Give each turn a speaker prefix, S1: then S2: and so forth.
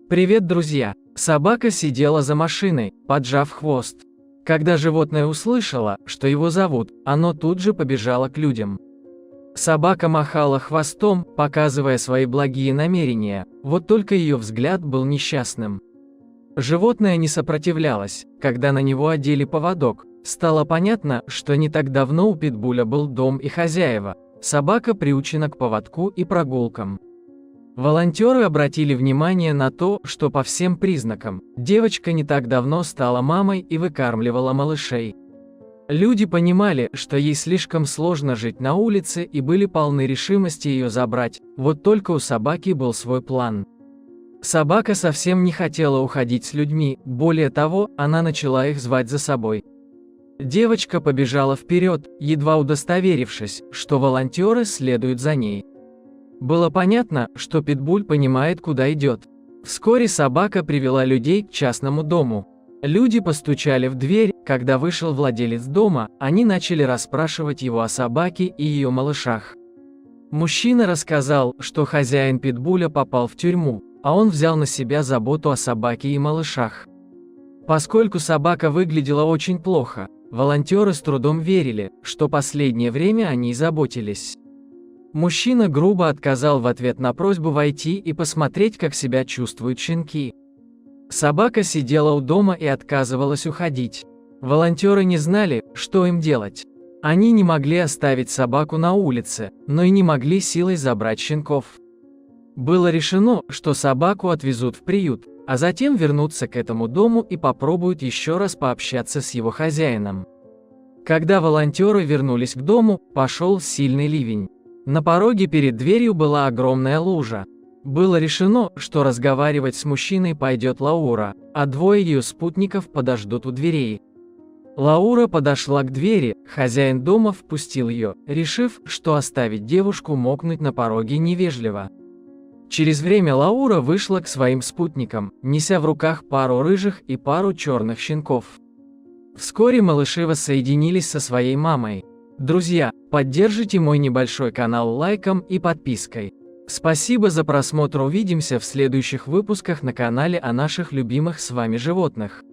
S1: Привет, друзья! Собака сидела за машиной, поджав хвост. Когда животное услышало, что его зовут, оно тут же побежало к людям. Собака махала хвостом, показывая свои благие намерения, вот только ее взгляд был несчастным. Животное не сопротивлялось, когда на него одели поводок. Стало понятно, что не так давно у питбуля был дом и хозяева. Собака приучена к поводку и прогулкам. Волонтеры обратили внимание на то, что по всем признакам, девочка не так давно стала мамой и выкармливала малышей. Люди понимали, что ей слишком сложно жить на улице и были полны решимости ее забрать, вот только у собаки был свой план. Собака совсем не хотела уходить с людьми, более того, она начала их звать за собой. Девочка побежала вперед, едва удостоверившись, что волонтеры следуют за ней. Было понятно, что питбуль понимает, куда идет. Вскоре собака привела людей к частному дому. Люди постучали в дверь, когда вышел владелец дома, они начали расспрашивать его о собаке и ее малышах. Мужчина рассказал, что хозяин питбуля попал в тюрьму, а он взял на себя заботу о собаке и малышах. Поскольку собака выглядела очень плохо, волонтеры с трудом верили, что последнее время о ней заботились. Мужчина грубо отказал в ответ на просьбу войти и посмотреть, как себя чувствуют щенки. Собака сидела у дома и отказывалась уходить. Волонтеры не знали, что им делать. Они не могли оставить собаку на улице, но и не могли силой забрать щенков. Было решено, что собаку отвезут в приют, а затем вернутся к этому дому и попробуют еще раз пообщаться с его хозяином. Когда волонтеры вернулись к дому, пошел сильный ливень. На пороге перед дверью была огромная лужа. Было решено, что разговаривать с мужчиной пойдет Лаура, а двое ее спутников подождут у дверей. Лаура подошла к двери, хозяин дома впустил ее, решив, что оставить девушку мокнуть на пороге невежливо. Через время Лаура вышла к своим спутникам, неся в руках пару рыжих и пару черных щенков. Вскоре малыши воссоединились со своей мамой. Друзья, поддержите мой небольшой канал лайком и подпиской. Спасибо за просмотр, увидимся в следующих выпусках на канале о наших любимых с вами животных.